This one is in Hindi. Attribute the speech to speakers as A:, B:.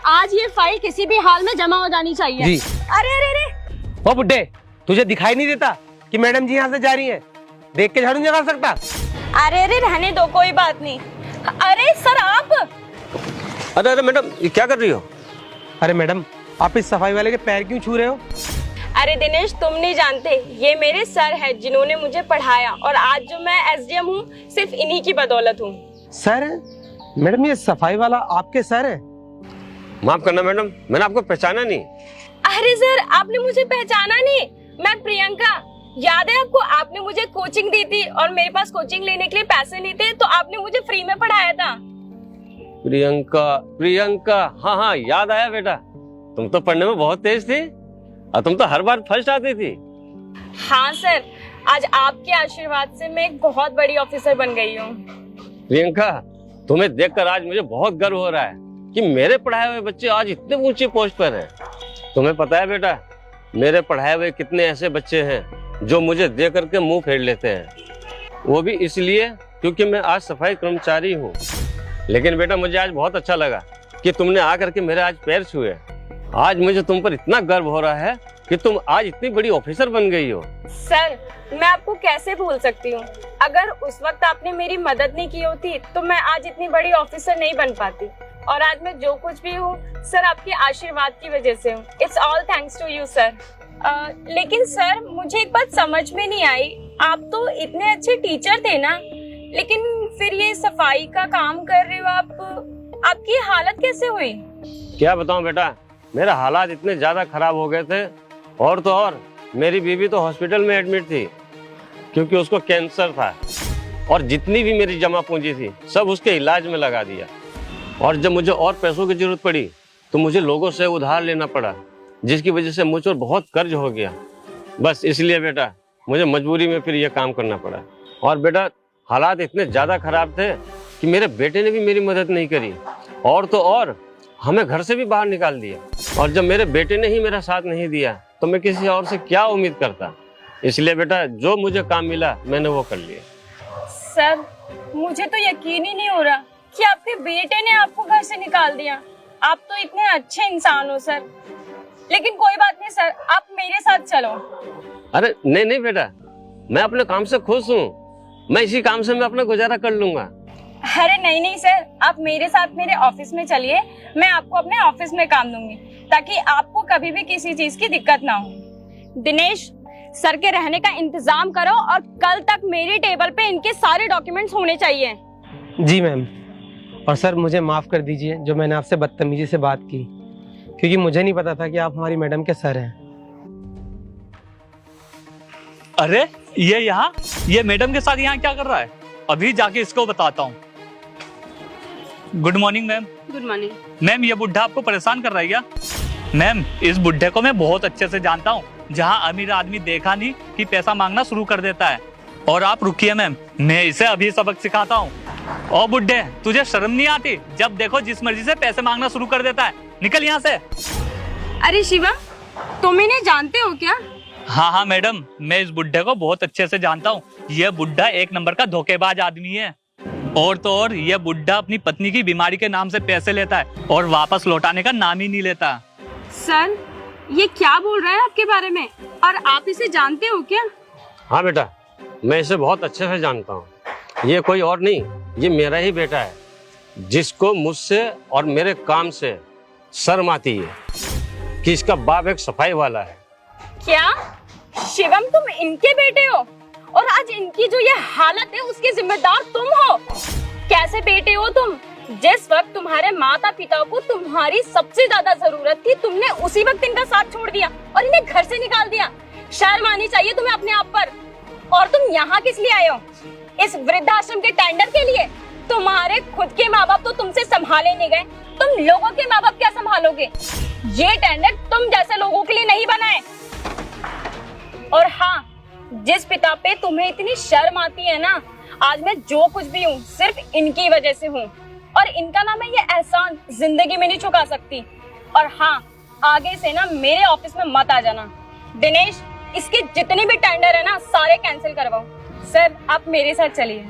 A: आज ये फाइल किसी भी हाल में जमा हो जानी चाहिए।
B: जी।
A: अरे अरे अरे
B: ओ बुड्ढे, तुझे दिखाई नहीं देता कि मैडम जी यहाँ से जा रही हैं? देख के झाड़ू नहीं लगा सकता?
A: अरे अरे रहने दो, कोई बात नहीं। अरे सर आप।
C: अरे अरे मैडम, ये क्या कर रही हो?
B: अरे मैडम, आप इस सफाई वाले के पैर क्यों छू रहे हो?
A: अरे दिनेश, तुम नहीं जानते, ये मेरे सर है जिन्होंने मुझे पढ़ाया, और आज जो मैं एसडीएम हूँ सिर्फ इन्हीं की बदौलत हूँ।
B: सर है? मैडम ये सफाई वाला आपके सर है?
C: माफ करना मैडम, मैंने आपको पहचाना नहीं।
A: अरे सर, आपने मुझे पहचाना नहीं? मैं प्रियंका, याद है आपको? आपने मुझे कोचिंग दी थी और मेरे पास कोचिंग लेने के लिए पैसे नहीं थे, तो आपने मुझे फ्री में पढ़ाया था।
C: प्रियंका, प्रियंका, हाँ हाँ याद आया बेटा। तुम तो पढ़ने में बहुत तेज थी और तुम तो हर बार फर्स्ट आती थी।
A: हाँ सर, आज आपके आशीर्वाद से मैं एक बहुत बड़ी ऑफिसर बन गई हूँ।
C: प्रियंका, तुम्हें देखकर आज मुझे बहुत गर्व हो रहा है कि मेरे पढ़ाए हुए बच्चे आज इतने ऊंचे पोस्ट पर हैं। तुम्हें पता है बेटा, मेरे पढ़ाए हुए कितने ऐसे बच्चे हैं जो मुझे देख करके मुंह फेर लेते हैं, वो भी इसलिए क्योंकि मैं आज सफाई कर्मचारी हूँ। लेकिन बेटा, मुझे आज बहुत अच्छा लगा कि तुमने आकर के मेरे आज पैर छुए। आज मुझे तुम पर इतना गर्व हो रहा है कि तुम आज इतनी बड़ी ऑफिसर बन गई हो।
A: सर, मैं आपको कैसे भूल सकती हूँ? अगर उस वक्त आपने मेरी मदद नहीं की होती तो मैं आज इतनी बड़ी ऑफिसर नहीं बन पाती, और आज मैं जो कुछ भी हूँ सर आपके आशीर्वाद की वजह से हूँ। It's all thanks to you sir. लेकिन सर, मुझे एक बात समझ में नहीं आई, आप तो इतने अच्छे टीचर थे ना, लेकिन फिर ये सफाई का काम कर रहे हो आप, आपकी हालत कैसे हुई?
C: क्या बताऊं बेटा, मेरे हालात इतने ज्यादा खराब हो गए थे, और तो और मेरी बीवी तो हॉस्पिटल में एडमिट थी क्योंकि उसको कैंसर था, और जितनी भी मेरी जमा पूंजी थी सब उसके इलाज में लगा दिया। और जब मुझे और पैसों की जरूरत पड़ी तो मुझे लोगों से उधार लेना पड़ा, जिसकी वजह से मुझ पर बहुत कर्ज हो गया। बस इसलिए बेटा मुझे मजबूरी में फिर यह काम करना पड़ा। और बेटा, हालात इतने ज़्यादा खराब थे कि मेरे बेटे ने भी मेरी मदद नहीं करी, और तो और हमें घर से भी बाहर निकाल दिया। और जब मेरे बेटे ने ही मेरा साथ नहीं दिया तो मैं किसी और से क्या उम्मीद करता। इसलिए बेटा, जो मुझे काम मिला मैंने वो कर लिया।
A: सर, मुझे तो यकीन ही नहीं हो रहा कि आपके बेटे ने आपको घर से निकाल दिया। आप तो इतने अच्छे इंसान हो सर। लेकिन कोई बात नहीं सर, आप मेरे साथ चलो।
C: अरे नहीं नहीं बेटा, मैं अपने काम से खुश हूँ, मैं इसी काम से मैं अपना गुजारा कर लूंगा।
A: अरे नहीं नहीं सर, आप मेरे साथ मेरे ऑफिस में चलिए, मैं आपको अपने ऑफिस में काम दूंगी ताकि आपको कभी भी किसी चीज की दिक्कत ना हो। दिनेश, सर के रहने का इंतजाम करो और कल तक मेरी टेबल पे इनके सारे डॉक्यूमेंट्स होने चाहिए।
B: जी मैम। और सर, मुझे माफ कर दीजिए जो मैंने आपसे बदतमीजी से बात की, क्योंकि मुझे नहीं पता था कि आप हमारी मैडम के सर हैं।
D: अरे ये मैडम के साथ यहाँ क्या कर रहा है? अभी जाके इसको बताता हूँ। Good morning ma'am.
A: Good morning
D: ma'am, ये बुढ़ा आपको परेशान कर रहा है क्या? मैम, इस बुढ़े को मैं बहुत अच्छे से जानता हूँ। जहाँ अमीर आदमी देखा नहीं कि पैसा मांगना शुरू कर देता है। और आप रुकिए मैम, मैं इसे अभी सबक सिखाता हूँ। ओ बुढ़े, तुझे शर्म नहीं आती? जब देखो जिस मर्जी से पैसे मांगना शुरू कर देता है। निकल यहाँ से।
A: अरे शिवा, तुम इन्हें जानते हो क्या?
D: हाँ मैडम, मैं इस बुढ़े को बहुत अच्छे से जानता हूँ। ये बुढ़ा एक नंबर का धोखेबाज आदमी है। और तो और ये बुढ़ा अपनी पत्नी की बीमारी के नाम से पैसे लेता है और वापस लौटाने का नाम ही नहीं लेता।
A: सर, ये क्या बोल रहा है आपके बारे में, और आप इसे जानते हो क्या?
C: हाँ बेटा, मैं इसे बहुत अच्छे से जानता हूँ। ये कोई और नहीं, ये मेरा ही बेटा है, जिसको मुझसे और मेरे काम से शर्म आती है कि इसका बाप एक सफाई वाला है।
A: क्या शिवम, तुम इनके बेटे हो? और आज इनकी जो ये हालत है उसके जिम्मेदार तुम हो? कैसे बेटे हो तुम? जिस वक्त तुम्हारे माता पिता को तुम्हारी सबसे ज्यादा जरूरत थी, तुमने उसी वक्त इनका साथ छोड़ दिया और इन्हें घर से निकाल दिया। शर्म आनी चाहिए तुम्हें अपने आप पर। और तुम यहाँ किस लिए आए हो? इस वृद्धाश्रम के टेंडर के लिए? तुम्हारे खुद के माँ बाप तो तुमसे संभाले नहीं गए, तुम लोगों के माँ बाप क्या संभालोगे? ये टेंडर तुम जैसे लोगों के लिए नहीं बनाए। और हाँ, जिस पिता पे तुम्हें इतनी शर्म आती है ना, आज मैं जो कुछ भी हूँ सिर्फ इनकी वजह से हूँ, और इनका ना मैं ये एहसान जिंदगी में नहीं चुका सकती। और हाँ, आगे से ना मेरे ऑफिस में मत आ जाना। दिनेश, इसके जितने भी टेंडर है ना सारे कैंसिल करवाओ। सर, आप मेरे साथ चलिए।